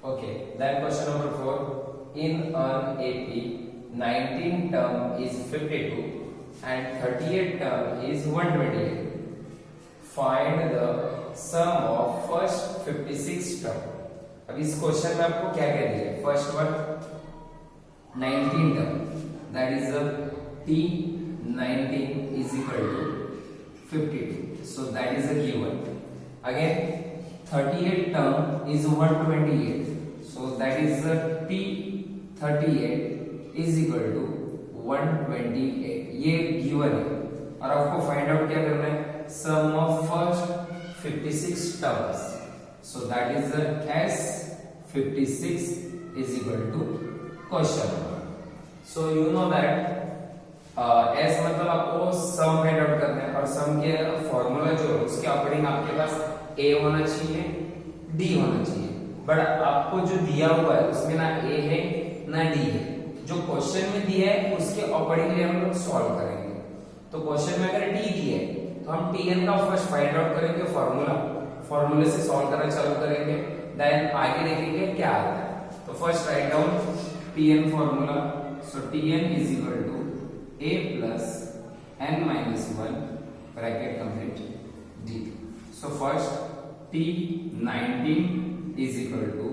Okay, then question number 4. In an AP, 19 term is 52 and 38 term is 128. Find the sum of first 56 term. अब इस question में आपको क्या कह दिया है? First one 19 term, that is a T19 is equal to 52. So that is a given. Again 38 term is 128. So that is the T38 is equal to 128. ये given है और आपको फाइंड आउट क्या करना है? Sum of first 56 terms. So that is the S56 is equal to question number. So you know that S मतलब आपको sum find out करना है और सम के फॉर्मूला जो है उसके अकॉर्डिंग आपके पास A होना चाहिए, D होना चाहिए. बट आपको जो दिया हुआ है उसमें ना A है ना D है. जो क्वेश्चन में दिया है उसके अकॉर्डिंगली हम लोग सॉल्व करेंगे. तो क्वेश्चन में अगर D दिया है तो हम Tn का फर्स्ट फाइंड आउट करेंगे फॉर्मूले से सॉल्व करना चालू करेंगे. देन आगे देखेंगे क्या आता है. तो first write down Tn formula. So Tn is equal to A plus n minus 1 bracket complete D. So first T19 is equal to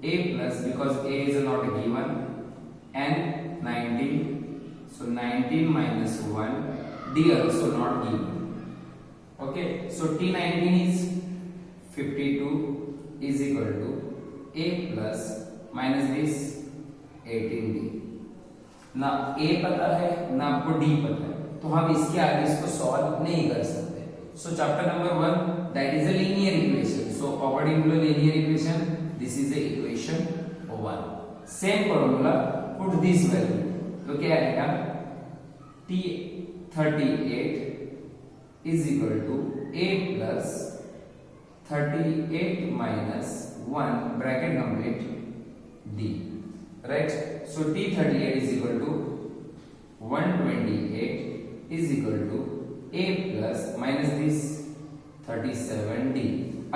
A plus, because A is not given, and 19, so 19 minus 1, D also not given. Okay, so T19 is 52 is equal to A plus minus this 18D. ना A पता है ना आपको D पता है, तो हम इसके आगे इसको सॉल्व नहीं कर सकते. So chapter number 1, that is a linear equation. So according to the linear equation, this is the equation 1. Same formula, put this value. तो क्या आएगा? T38 is equal to A plus 38 minus 1 bracket complete D. Right? So T38 is equal to 128 is equal to A plus minus this 37D.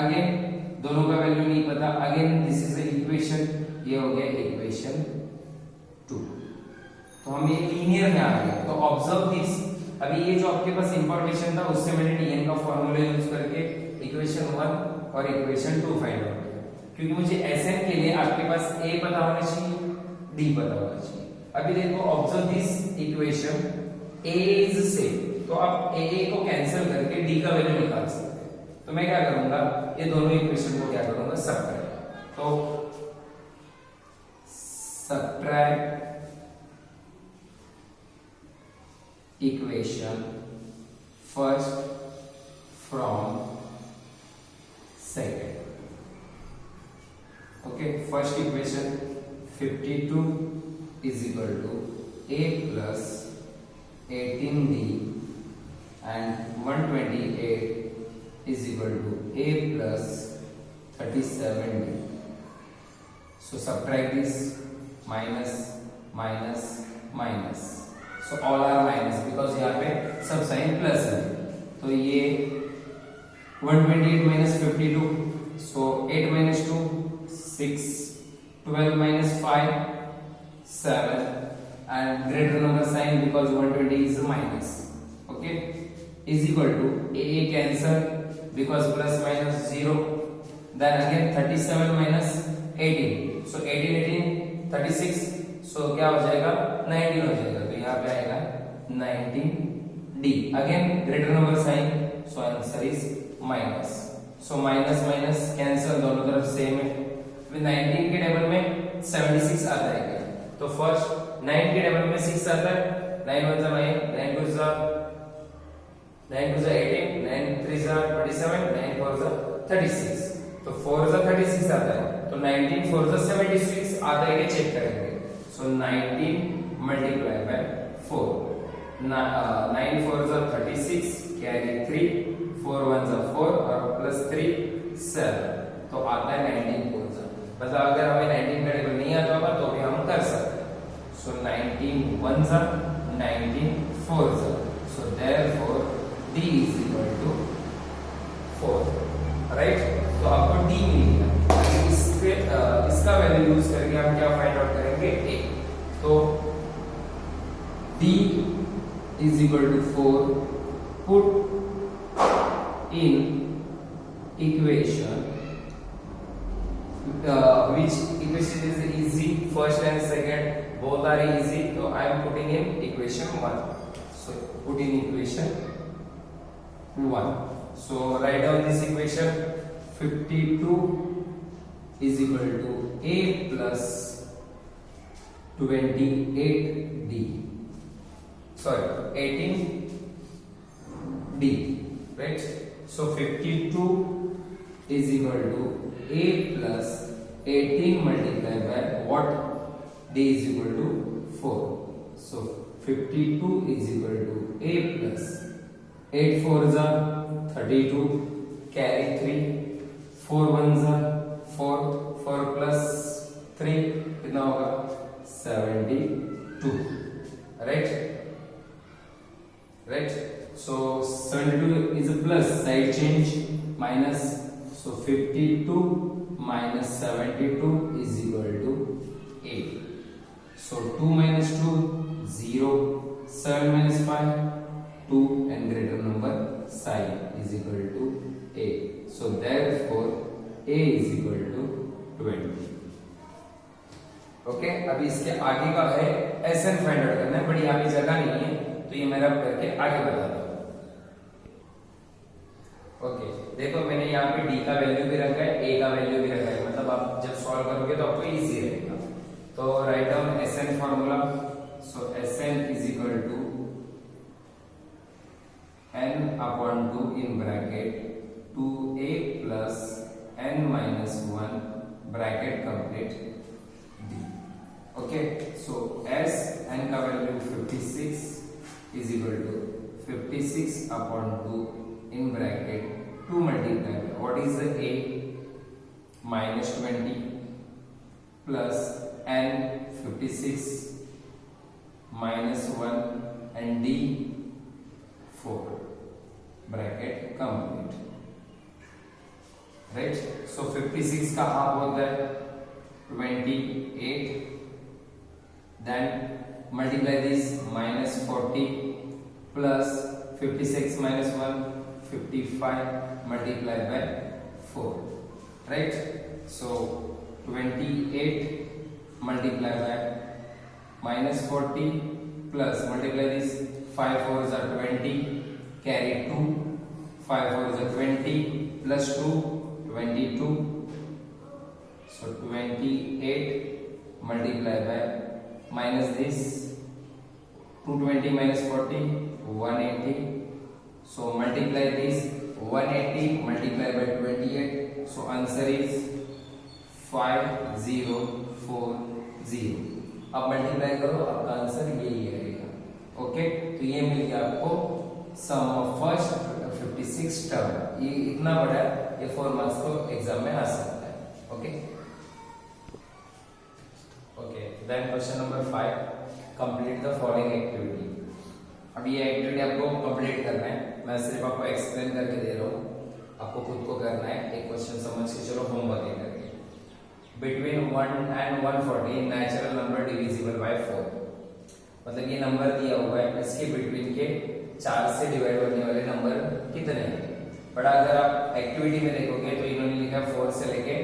Again दोनों का value नहीं पता. Again this is equation, ये हो गया इक्वेशन 2. तो हम ये लीनियर में आ गए. तो ऑब्जर्व दिस. अभी ये जो आपके पास इंफॉर्मेशन था उससे मैंने Tn का फॉर्मूला यूज करके इक्वेशन 1 और इक्वेशन 2 फाइंड आउट किया. क्योंकि मुझे Sn के लिए आपके पास A पता होना चाहिए, D पता होना चाहिए. अभी देखो observe this equation. A is same, तो आप A को कैंसिल करके D का वैल्यू निकाल सकते हैं. तो मैं क्या करूंगा, ये दोनों इक्वेशन को क्या करूंगा, सब्ट्रैक्ट. तो subtract equation first from second. Okay, first equation 52 is equal to A plus 18D and 128 is equal to A plus 37D. So subtract this, minus minus minus. So all are minus because यहाँ पे सब sign plus है. तो ये 128 minus 52, so 8 minus 2 6, 12 minus 5 7, and greater number sign because 120 is minus. Okay, is equal to A cancel because plus minus 0. Then again 37 minus 18, so 18 36, so क्या हो जाएगा, 19 हो जाएगा. तो यहाँ पे आएगा 19D. Again greater number sign, so answer is minus. So minus minus cancel, दोनों तरफ सेम है. 19 के टेबल में 76 आता है. तो फर्स्ट 9 के टेबल में 6 आता है. 9 1 9, 9 2 18, 9 3 27, 9 4 36. तो 4 36 आता है. तो 19 4 76 आता है कि चेक करेंगे. सो 19 मल्टीप्लाई बाय 4. 9 4 36 कैरी 3, 4 1 4 और प्लस 3 7. तो आता है 19 4. मतलब अगर हमें 19 का टेबल नहीं आता होगा तो भी हम कर सकते हैं. सो 19 1 19 4. So therefore D is equal to 4. Right? तो आपको D मिलेगा. इसका वैल्यू यूज करके हम क्या फाइंड आउट करेंगे, a। तो d is equal to 4, put in equation which equation is easy, first and second both are easy, so I am putting in equation 1. So put in equation 1. So write down this equation. 52 is equal to a plus 28d, sorry 18d, right? So 52 is equal to a plus 18 multiplied by what? D is equal to 4. So 52 is equal to a plus 8 4s are 32, carry 3, 4 1s are 4, 4 plus 3 कितना होगा 72, right? So 72 is a plus, side change, minus, so 52 minus 72 is equal to 8. So 2 minus 2 0, 7 minus 5 2, and greater number sign is equal to 8. So therefore a is equal to 20. Okay, अभी इसके आगे का है SN find out करना है, but यहाँ पे जगह नहीं है तो ये मैं रब करके आगे बताता हूँ। ओके, देखो मैंने यहाँ पे d का वैल्यू भी रखा है, a का वैल्यू भी रखा है, मतलब आप जब सॉल्व करोगे तो आपको इजी रहेगा। तो write down SN formula. So SN is equal to n upon 2 in bracket 2a plus n minus 1 bracket complete d. Okay, so s n का value 56 is equal to 56 upon 2 in bracket 2 multiplied by what is the a minus 20 plus n 56 minus 1 and d 4 bracket complete, right? So 56 का half होता है 28, then multiply this minus 40 plus 56 minus 1 55 multiplied by 4, right? So 28 multiplied by minus 40 plus multiply this 5 4s are 20, carry 2, 5 4s are 20 plus 2 22. So 28 multiplied by minus this 220 minus 40 180. So multiply this 180 multiplied by 28. So answer is 5040. अब multiply करो, आपका answer यही रहेगा। Okay, तो ये मिल गया आपको सम of first 56 term. ये इतना बड़ा, ये 4 मार्क्स को एग्जाम में आ सकता है। Okay, then question number 5, complete the following activity. अब ये एक्टिविटी आपको कंप्लीट करना है, मैं सिर्फ आपको एक्सप्लेन करके दे रहा हूँ, आपको खुद को करना है। एक क्वेश्चन समझ के चलो, होमवर्क है करके। Between 1 and 140 natural number divisible by 4, मतलब ये नंबर दिया हुआ है, इसके बिटवीन के 4 से डिवाइड होने वाले नंबर कितने हैं। बट अगर आप एक्टिविटी में देखोगे तो इन्होंने लिखा 4 से लेके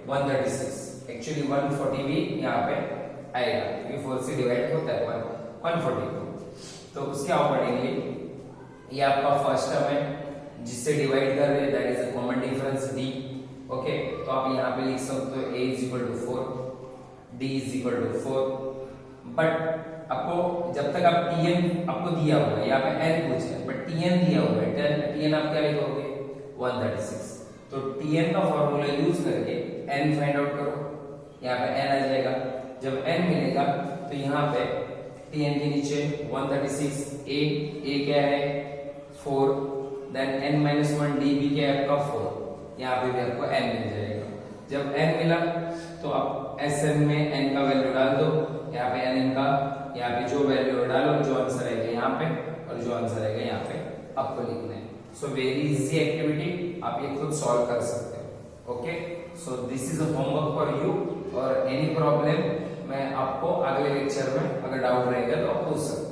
136, एक्चुअली 140 भी यहाँ पे आएगा क्योंकि 4 से डिवाइड होता है 140 को। तो उसके अकॉर्डिंगली ये आपका फर्स्ट टर्म है जिससे डिवाइड कर रहे हैं, that is a common difference d। Okay, तो आप यहाँ पे लिख सकते हो a is equal to 4, d is equal to 4। But आपको जब तक आप tn आपको दिया हुआ है, यहाँ पे n पूछा है, बट tn दिया हुआ है, tn आप क्या लिखोगे 136। तो tn का फॉर्मूला यूज करके n फाइंड आउट करो, यहाँ पे n आ जाएगा। जब n मिलेगा तो यहाँ पे tn के नीचे 136 a क्या है 4, देन n minus 1 d भी क्या है आपका 4, यहाँ पे भी आपको n मिल जाएगा। जब n मिला तो आप Sn में n का वैल्यू डाल दो, यहाँ पे n का, यहाँ पे जो वैल्यू डालो, जो आंसर आएगा यहाँ पे और जो आंसर आएगा यहाँ पे आपको लिखना है। सो वेरी इजी एक्टिविटी, आप ये खुद सॉल्व कर सकते हो। Okay, so this is a homework for you. और एनी प्रॉब्लम मैं आपको अगले लेक्चर में अगर डाउट रहेगा तो आप पूछ सकते हैं।